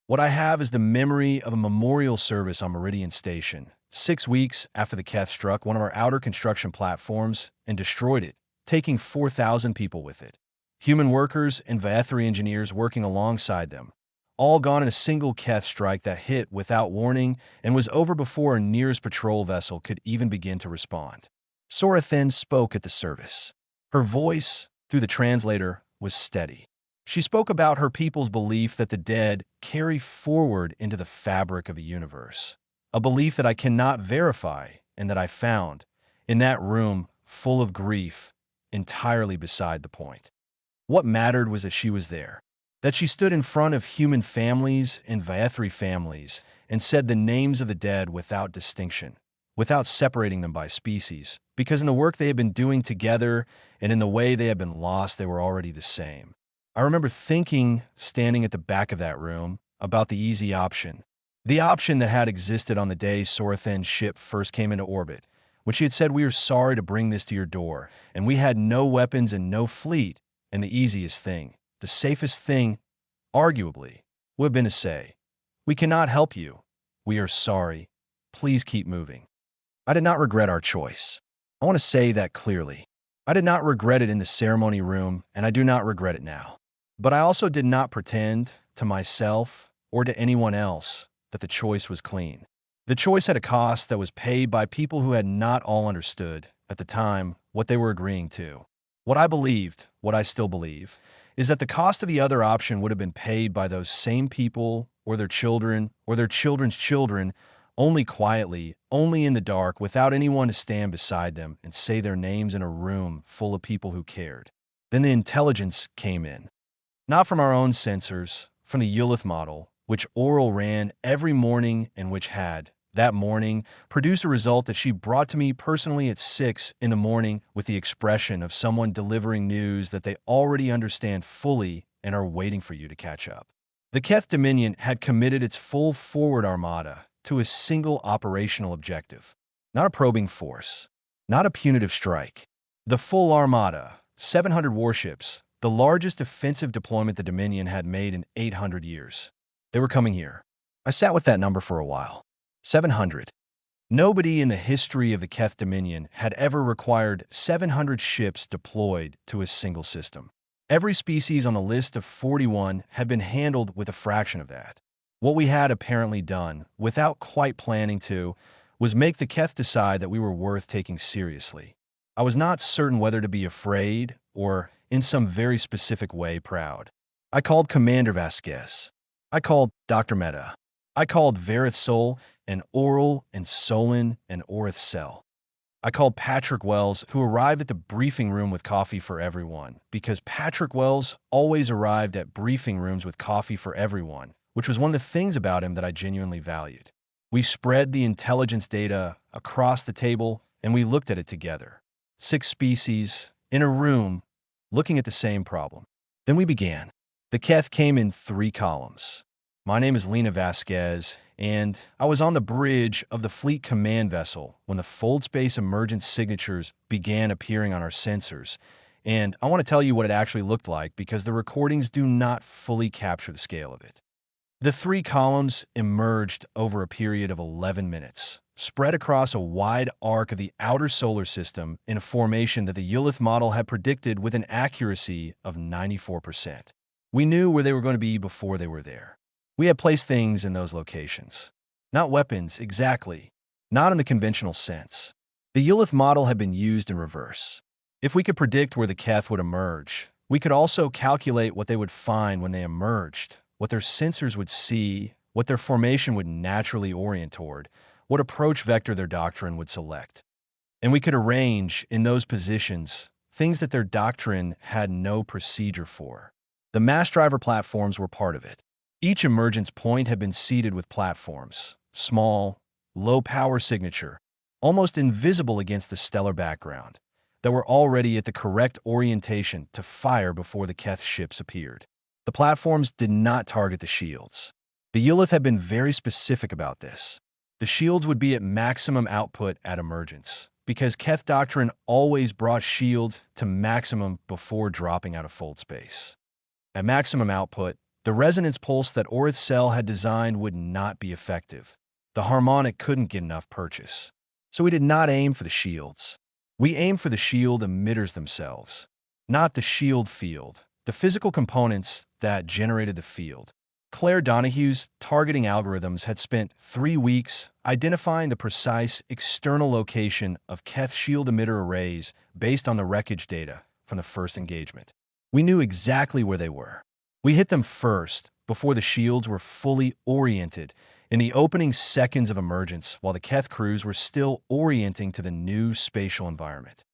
What I have is the memory of a memorial service on Meridian Station, 6 weeks after the Keth struck one of our outer construction platforms and destroyed it, taking 4,000 people with it. Human workers and Vaethri engineers working alongside them, all gone in a single Keth strike that hit without warning and was over before our nearest patrol vessel could even begin to respond. Sora then spoke at the service. Her voice, through the translator, was steady. She spoke about her people's belief that the dead carry forward into the fabric of the universe, a belief that I cannot verify and that I found, in that room full of grief, entirely beside the point. What mattered was that she was there, that she stood in front of human families and Vaethri families and said the names of the dead without distinction, without separating them by species, because in the work they had been doing together and in the way they had been lost, they were already the same. I remember thinking, standing at the back of that room, about the easy option. The option that had existed on the day Sorathen's ship first came into orbit, when she had said, "We are sorry to bring this to your door," and we had no weapons and no fleet, and the easiest thing, the safest thing, arguably, would have been to say, "We cannot help you. We are sorry. Please keep moving." I did not regret our choice. I want to say that clearly. I did not regret it in the ceremony room, and I do not regret it now. But I also did not pretend, to myself or to anyone else, that the choice was clean. The choice had a cost that was paid by people who had not all understood, at the time, what they were agreeing to. What I believed, what I still believe, is that the cost of the other option would have been paid by those same people or their children or their children's children, only quietly, only in the dark, without anyone to stand beside them and say their names in a room full of people who cared. Then the intelligence came in. Not from our own sensors, from the Ulith model, which Oral ran every morning and which had, that morning, produced a result that she brought to me personally at 6 in the morning with the expression of someone delivering news that they already understand fully and are waiting for you to catch up. The Keth Dominion had committed its full forward armada to a single operational objective, not a probing force, not a punitive strike. The full armada, 700 warships, the largest offensive deployment the Dominion had made in 800 years. They were coming here. I sat with that number for a while. 700. Nobody in the history of the Keth Dominion had ever required 700 ships deployed to a single system. Every species on the list of 41 had been handled with a fraction of that. What we had apparently done, without quite planning to, was make the Keth decide that we were worth taking seriously. I was not certain whether to be afraid or, in some very specific way, proud. I called Commander Vasquez. I called Dr. Meta. I called Varith Sol and Oral and Solon and Orith Cell. I called Patrick Wells, who arrived at the briefing room with coffee for everyone, because Patrick Wells always arrived at briefing rooms with coffee for everyone, which was one of the things about him that I genuinely valued. We spread the intelligence data across the table, and we looked at it together. 6 species, in a room, looking at the same problem. Then we began. The Keth came in 3 columns. My name is Lena Vasquez, and I was on the bridge of the fleet command vessel when the fold space emergence signatures began appearing on our sensors. And I want to tell you what it actually looked like because the recordings do not fully capture the scale of it. The 3 columns emerged over a period of 11 minutes, spread across a wide arc of the outer solar system in a formation that the Ulith model had predicted with an accuracy of 94%. We knew where they were going to be before they were there. We had placed things in those locations. Not weapons, exactly. Not in the conventional sense. The Ulith model had been used in reverse. If we could predict where the Keth would emerge, we could also calculate what they would find when they emerged, what their sensors would see, what their formation would naturally orient toward, what approach vector their doctrine would select. And we could arrange, in those positions, things that their doctrine had no procedure for. The mass driver platforms were part of it. Each emergence point had been seeded with platforms, small, low-power signature, almost invisible against the stellar background, that were already at the correct orientation to fire before the Keth ships appeared. The platforms did not target the shields. The Ulith had been very specific about this. The shields would be at maximum output at emergence, because Keth doctrine always brought shields to maximum before dropping out of fold space. At maximum output, the resonance pulse that Orith Cell had designed would not be effective. The harmonic couldn't get enough purchase. So we did not aim for the shields. We aimed for the shield emitters themselves, not the shield field, the physical components that generated the field. Claire Donahue's targeting algorithms had spent 3 weeks identifying the precise external location of Keth shield emitter arrays based on the wreckage data from the first engagement. We knew exactly where they were. We hit them first, before the shields were fully oriented, in the opening seconds of emergence while the Keth crews were still orienting to the new spatial environment.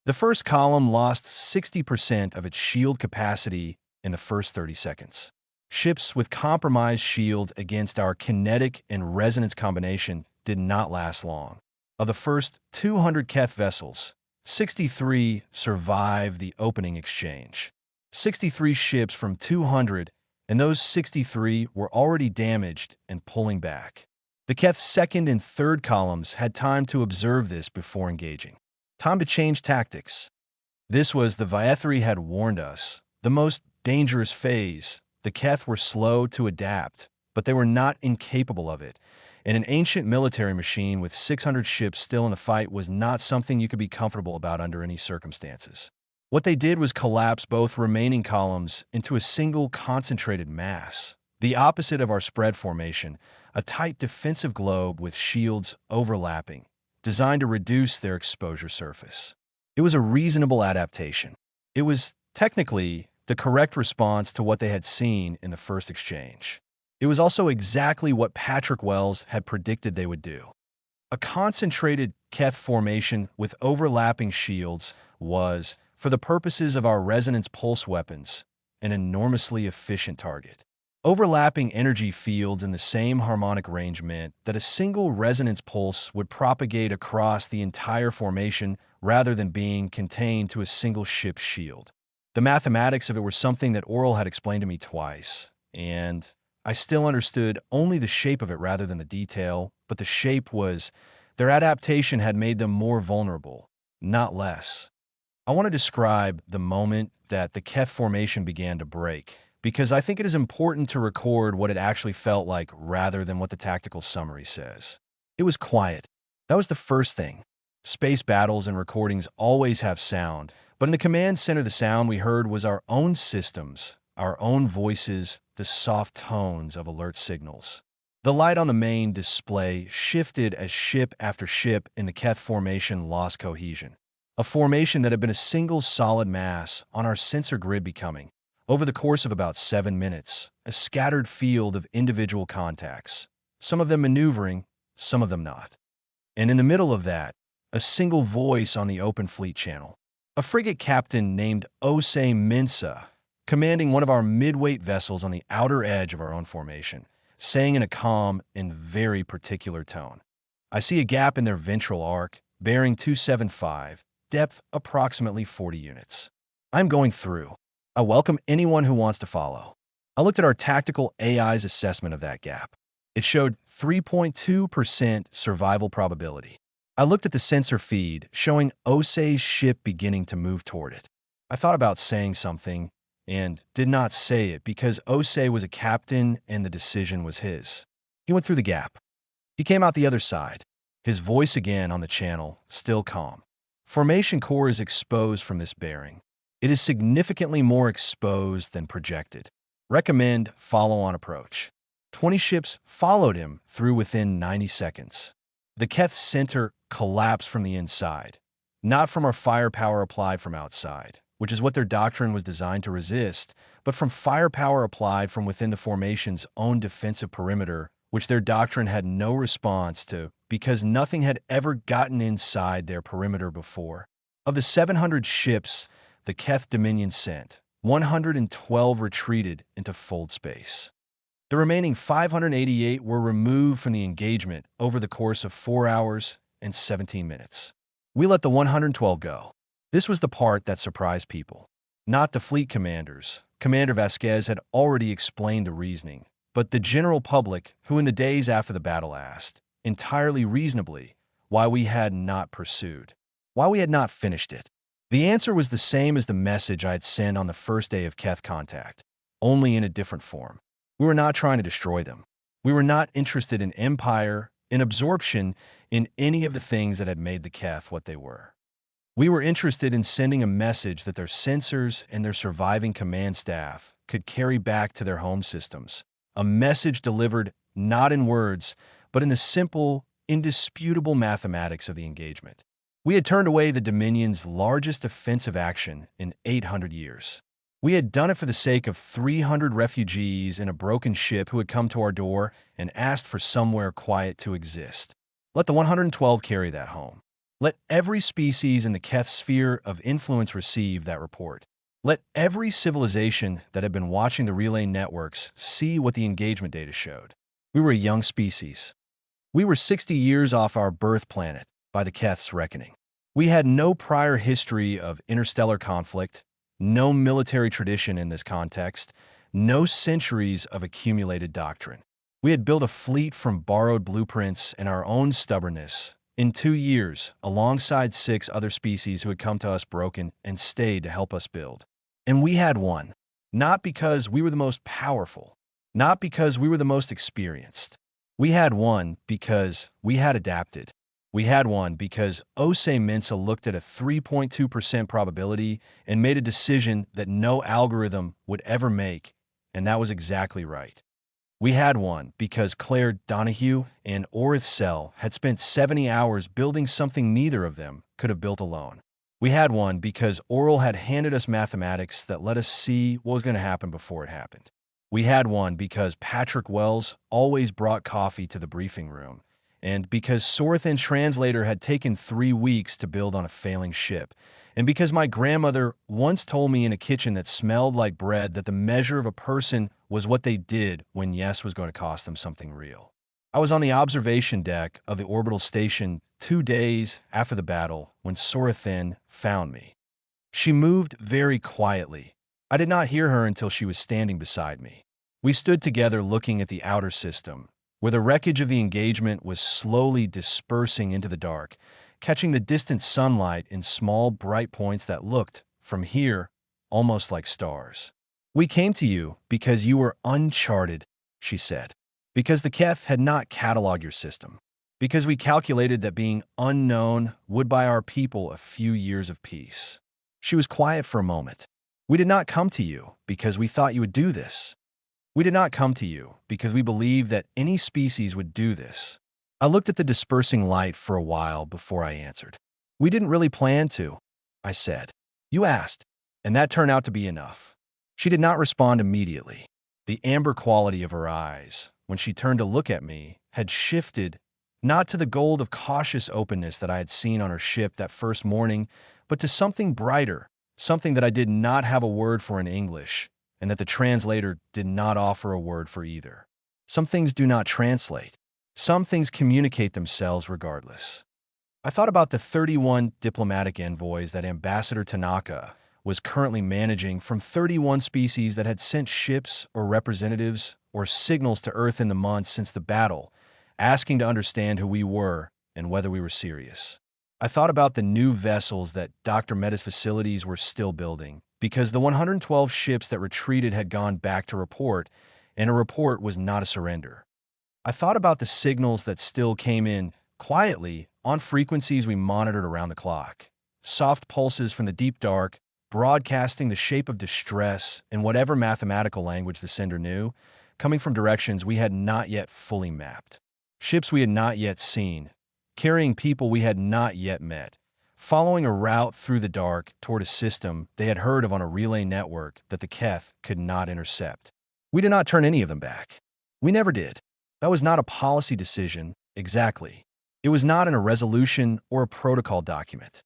The first column lost 60% of its shield capacity in the first 30 seconds. Ships with compromised shields against our kinetic and resonance combination did not last long. Of the first 200 Keth vessels, 63 survived the opening exchange. 63 ships from 200, and those 63 were already damaged and pulling back. The Keth's second and third columns had time to observe this before engaging. Time to change tactics. This was, the Viethri had warned us, the most dangerous phase. The Keth were slow to adapt, but they were not incapable of it, and an ancient military machine with 600 ships still in the fight was not something you could be comfortable about under any circumstances. What they did was collapse both remaining columns into a single concentrated mass, the opposite of our spread formation, a tight defensive globe with shields overlapping, designed to reduce their exposure surface. It was a reasonable adaptation. It was, technically, the correct response to what they had seen in the first exchange. It was also exactly what Patrick Wells had predicted they would do. A concentrated Keth formation with overlapping shields was, for the purposes of our resonance pulse weapons, an enormously efficient target. Overlapping energy fields in the same harmonic range meant that a single resonance pulse would propagate across the entire formation rather than being contained to a single ship's shield. The mathematics of it were something that Oral had explained to me twice, and I still understood only the shape of it rather than the detail, but the shape was their adaptation had made them more vulnerable, not less. I want to describe the moment that the Keth formation began to break, because I think it is important to record what it actually felt like rather than what the tactical summary says. It was quiet. That was the first thing. Space battles and recordings always have sound, but in the command center the sound we heard was our own systems, our own voices, the soft tones of alert signals. The light on the main display shifted as ship after ship in the Keth formation lost cohesion. A formation that had been a single solid mass on our sensor grid becoming, over the course of about 7 minutes, a scattered field of individual contacts, some of them maneuvering, some of them not. And in the middle of that, a single voice on the open fleet channel. A frigate captain named Osei Mensa, commanding one of our midweight vessels on the outer edge of our own formation, saying in a calm and very particular tone, "I see a gap in their ventral arc, bearing 275, depth approximately 40 units. I'm going through. I welcome anyone who wants to follow." I looked at our tactical AI's assessment of that gap. It showed 3.2% survival probability. I looked at the sensor feed, showing Osei's ship beginning to move toward it. I thought about saying something, and did not say it because Osei was a captain and the decision was his. He went through the gap. He came out the other side, his voice again on the channel, still calm. Formation core is exposed from this bearing. It is significantly more exposed than projected. Recommend follow-on approach. 20 ships followed him through within 90 seconds. The Keth center collapsed from the inside, not from our firepower applied from outside, which is what their doctrine was designed to resist, but from firepower applied from within the formation's own defensive perimeter, which their doctrine had no response to because nothing had ever gotten inside their perimeter before. Of the 700 ships the Keth Dominion sent, 112 retreated into fold space. The remaining 588 were removed from the engagement over the course of 4 hours and 17 minutes. We let the 112 go. This was the part that surprised people. Not the fleet commanders. Commander Vasquez had already explained the reasoning, but the general public, who in the days after the battle asked, entirely reasonably, why we had not pursued, why we had not finished it. The answer was the same as the message I had sent on the first day of Keth contact, only in a different form. We were not trying to destroy them. We were not interested in empire, in absorption, in any of the things that had made the Keth what they were. We were interested in sending a message that their sensors and their surviving command staff could carry back to their home systems, a message delivered not in words, but in the simple, indisputable mathematics of the engagement. We had turned away the Dominion's largest offensive action in 800 years. We had done it for the sake of 300 refugees in a broken ship who had come to our door and asked for somewhere quiet to exist. Let the 112 carry that home. Let every species in the Keth sphere of influence receive that report. Let every civilization that had been watching the relay networks see what the engagement data showed. We were a young species. We were 60 years off our birth planet, by the Keth's reckoning. We had no prior history of interstellar conflict, no military tradition in this context, no centuries of accumulated doctrine. We had built a fleet from borrowed blueprints and our own stubbornness in 2 years, alongside 6 other species who had come to us broken and stayed to help us build. And we had won, not because we were the most powerful, not because we were the most experienced. We had won because we had adapted. We had won because Osei Mensa looked at a 3.2% probability and made a decision that no algorithm would ever make, and that was exactly right. We had won because Claire Donahue and Orith Sell had spent 70 hours building something neither of them could have built alone. We had one because Oral had handed us mathematics that let us see what was going to happen before it happened. We had one because Patrick Wells always brought coffee to the briefing room, and because Sorathan's translator had taken 3 weeks to build on a failing ship, and because my grandmother once told me in a kitchen that smelled like bread that the measure of a person was what they did when yes was going to cost them something real. I was on the observation deck of the orbital station 2 days after the battle when Sorathan found me. She moved very quietly. I did not hear her until she was standing beside me. We stood together looking at the outer system, where the wreckage of the engagement was slowly dispersing into the dark, catching the distant sunlight in small, bright points that looked, from here, almost like stars. "We came to you because you were uncharted," she said. "Because the Keth had not cataloged your system. Because we calculated that being unknown would buy our people a few years of peace." She was quiet for a moment. "We did not come to you because we thought you would do this. We did not come to you because we believed that any species would do this." I looked at the dispersing light for a while before I answered. "We didn't really plan to," I said. "You asked, and that turned out to be enough." She did not respond immediately. The amber quality of her eyes, when she turned to look at me, had shifted, not to the gold of cautious openness that I had seen on her ship that first morning, but to something brighter, something that I did not have a word for in English, and that the translator did not offer a word for either. Some things do not translate. Some things communicate themselves regardless. I thought about the 31 diplomatic envoys that Ambassador Tanaka was currently managing from 31 species that had sent ships or representatives or signals to Earth in the months since the battle, asking to understand who we were and whether we were serious. I thought about the new vessels that Dr. Meta's facilities were still building, because the 112 ships that retreated had gone back to report, and a report was not a surrender. I thought about the signals that still came in quietly on frequencies we monitored around the clock. Soft pulses from the deep dark, broadcasting the shape of distress in whatever mathematical language the sender knew, coming from directions we had not yet fully mapped. Ships we had not yet seen, carrying people we had not yet met, following a route through the dark toward a system they had heard of on a relay network that the Keth could not intercept. We did not turn any of them back. We never did. That was not a policy decision, exactly. It was not in a resolution or a protocol document.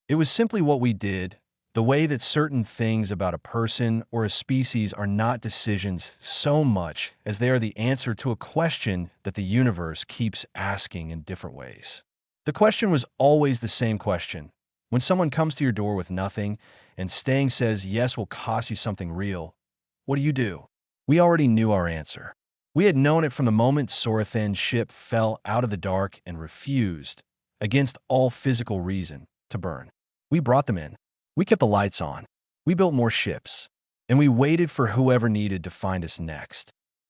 It was simply what we did, the way that certain things about a person or a species are not decisions so much as they are the answer to a question that the universe keeps asking in different ways. The question was always the same question. When someone comes to your door with nothing and staying says yes will cost you something real, what do? We already knew our answer. We had known it from the moment Sorathan's ship fell out of the dark and refused, against all physical reason, to burn. We brought them in. We kept the lights on. We built more ships. And we waited for whoever needed to find us next.